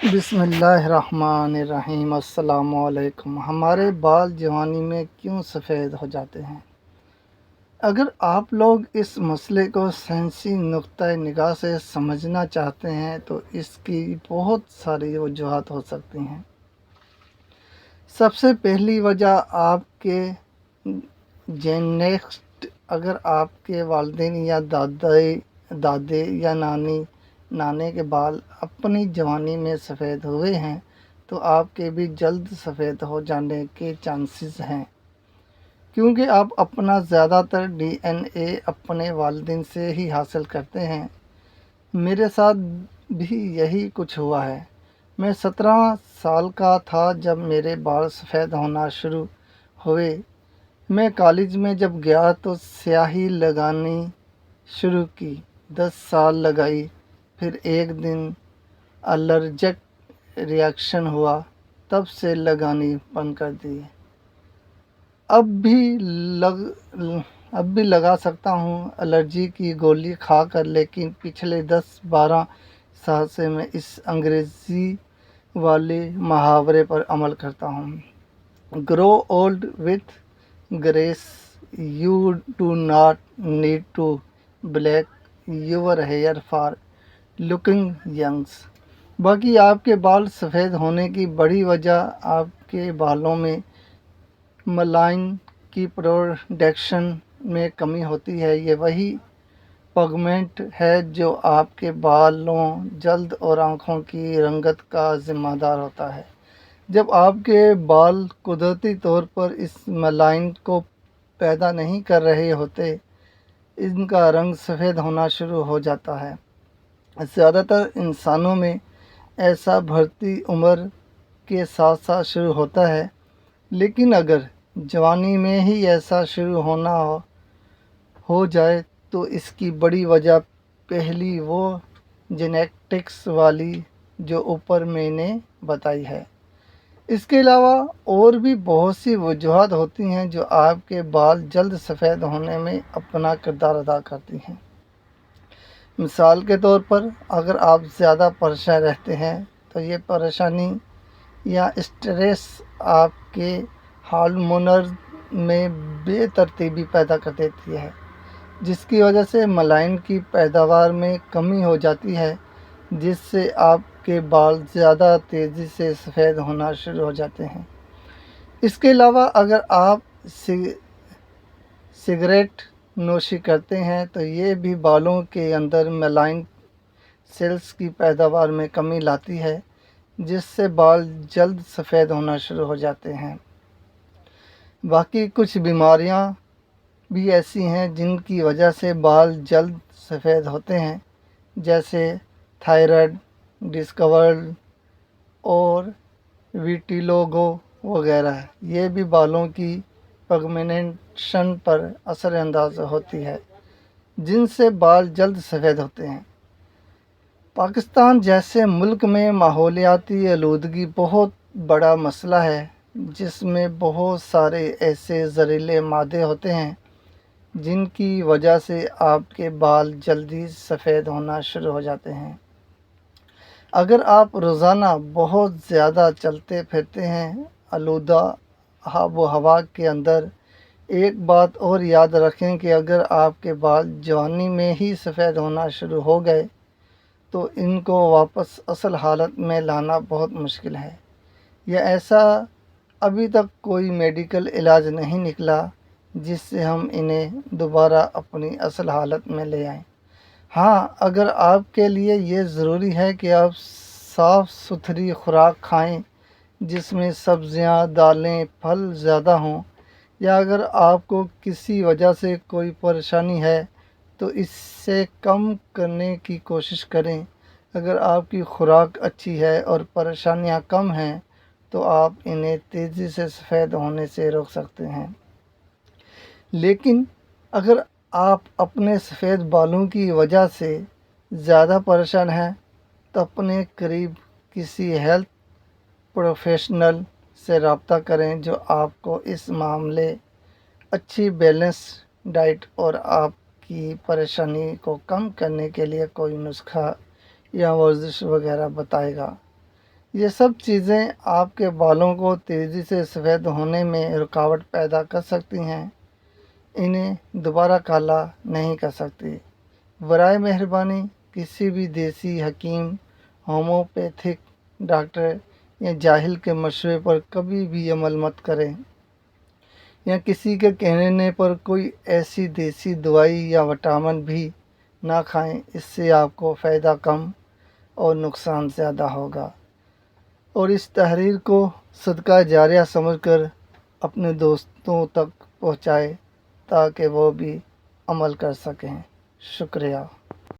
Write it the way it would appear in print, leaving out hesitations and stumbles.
بسم اللہ الرحمن الرحیم۔ السلام علیکم۔ ہمارے بال جوانی میں کیوں سفید ہو جاتے ہیں؟ اگر آپ لوگ اس مسئلے کو سائنسی نقطۂ نگاہ سے سمجھنا چاہتے ہیں تو اس کی بہت ساری وجوہات ہو سکتی ہیں۔ سب سے پہلی وجہ آپ کے جینیٹکس۔ اگر آپ کے والدین یا دادے یا نانے کے بال اپنی جوانی میں سفید ہوئے ہیں تو آپ کے بھی جلد سفید ہو جانے کے چانسز ہیں، کیونکہ آپ اپنا زیادہ تر ڈی این اے اپنے والدین سے ہی حاصل کرتے ہیں۔ میرے ساتھ بھی یہی کچھ ہوا ہے۔ میں 17 سال کا تھا جب میرے بال سفید ہونا شروع ہوئے۔ میں کالج میں جب گیا تو سیاہی لگانی شروع کی، 10 سال لگائی، پھر ایک دن الرجک ریاکشن ہوا، تب سے لگانی بند کر دی۔ اب بھی لگا سکتا ہوں الرجی کی گولی کھا کر، لیکن پچھلے 10-12 سال سے میں اس انگریزی والے محاورے پر عمل کرتا ہوں، grow old with grace, you do not need to black your hair for looking youngs. باقی آپ کے بال سفید ہونے کی بڑی وجہ آپ کے بالوں میں میلانین کی پروڈکشن میں کمی ہوتی ہے۔ یہ وہی پگمنٹ ہے جو آپ کے بالوں، جلد اور آنکھوں کی رنگت کا ذمہ دار ہوتا ہے۔ جب آپ کے بال قدرتی طور پر اس میلانین کو پیدا نہیں کر رہے ہوتے، ان کا رنگ سفید ہونا شروع ہو جاتا ہے۔ زیادہ تر انسانوں میں ایسا بڑھتی عمر کے ساتھ ساتھ شروع ہوتا ہے، لیکن اگر جوانی میں ہی ایسا شروع ہو جائے تو اس کی بڑی وجہ پہلی وہ جینیٹکس والی جو اوپر میں نے بتائی ہے۔ اس کے علاوہ اور بھی بہت سی وجوہات ہوتی ہیں جو آپ کے بال جلد سفید ہونے میں اپنا کردار ادا کرتی ہیں۔ مثال کے طور پر، اگر آپ زیادہ پریشان رہتے ہیں تو یہ پریشانی یا اسٹریس آپ کے ہارمونز میں بے ترتیبی پیدا کر دیتی ہے، جس کی وجہ سے میلانین کی پیداوار میں کمی ہو جاتی ہے، جس سے آپ کے بال زیادہ تیزی سے سفید ہونا شروع ہو جاتے ہیں۔ اس کے علاوہ اگر آپ سگریٹ نوشی کرتے ہیں تو یہ بھی بالوں کے اندر میلانین سیلز کی پیداوار میں کمی لاتی ہے، جس سے بال جلد سفید ہونا شروع ہو جاتے ہیں۔ باقی کچھ بیماریاں بھی ایسی ہیں جن کی وجہ سے بال جلد سفید ہوتے ہیں، جیسے تھائرائیڈ، ڈسکورڈ اور ویٹیلیگو وغیرہ۔ یہ بھی بالوں کی پگمنٹیشن پر اثر انداز ہوتی ہے، جن سے بال جلد سفید ہوتے ہیں۔ پاکستان جیسے ملک میں ماحولیاتی آلودگی بہت بڑا مسئلہ ہے، جس میں بہت سارے ایسے زہریلے مادے ہوتے ہیں جن کی وجہ سے آپ کے بال جلدی سفید ہونا شروع ہو جاتے ہیں۔ اگر آپ روزانہ بہت زیادہ چلتے پھرتے ہیں آلودہ آب و ہوا کے اندر، ایک بات اور یاد رکھیں کہ اگر آپ کے بال جوانی میں ہی سفید ہونا شروع ہو گئے تو ان کو واپس اصل حالت میں لانا بہت مشکل ہے، یا ایسا ابھی تک کوئی میڈیکل علاج نہیں نکلا جس سے ہم انہیں دوبارہ اپنی اصل حالت میں لے آئیں۔ ہاں، اگر آپ کے لیے یہ ضروری ہے کہ آپ صاف ستھری خوراک کھائیں جس میں سبزیاں، دالیں، پھل زیادہ ہوں، یا اگر آپ کو کسی وجہ سے کوئی پریشانی ہے تو اس سے کم کرنے کی کوشش کریں۔ اگر آپ کی خوراک اچھی ہے اور پریشانیاں کم ہیں تو آپ انہیں تیزی سے سفید ہونے سے روک سکتے ہیں۔ لیکن اگر آپ اپنے سفید بالوں کی وجہ سے زیادہ پریشان ہیں تو اپنے قریب کسی ہیلتھ پروفیشنل سے رابطہ کریں جو آپ کو اس معاملے اچھی بیلنس ڈائٹ اور آپ کی پریشانی کو کم کرنے کے لیے کوئی نسخہ یا ورزش وغیرہ بتائے گا۔ یہ سب چیزیں آپ کے بالوں کو تیزی سے سفید ہونے میں رکاوٹ پیدا کر سکتی ہیں، انہیں دوبارہ کالا نہیں کر سکتی۔ برائے مہربانی کسی بھی دیسی حکیم، ہومیوپیتھک ڈاکٹر یا جاہل کے مشورے پر کبھی بھی عمل مت کریں، یا کسی کے کہنے پر کوئی ایسی دیسی دوائی یا وٹامن بھی نہ کھائیں، اس سے آپ کو فائدہ کم اور نقصان زیادہ ہوگا۔ اور اس تحریر کو صدقہ جاریہ سمجھ کر اپنے دوستوں تک پہنچائے تاکہ وہ بھی عمل کر سکیں۔ شکریہ۔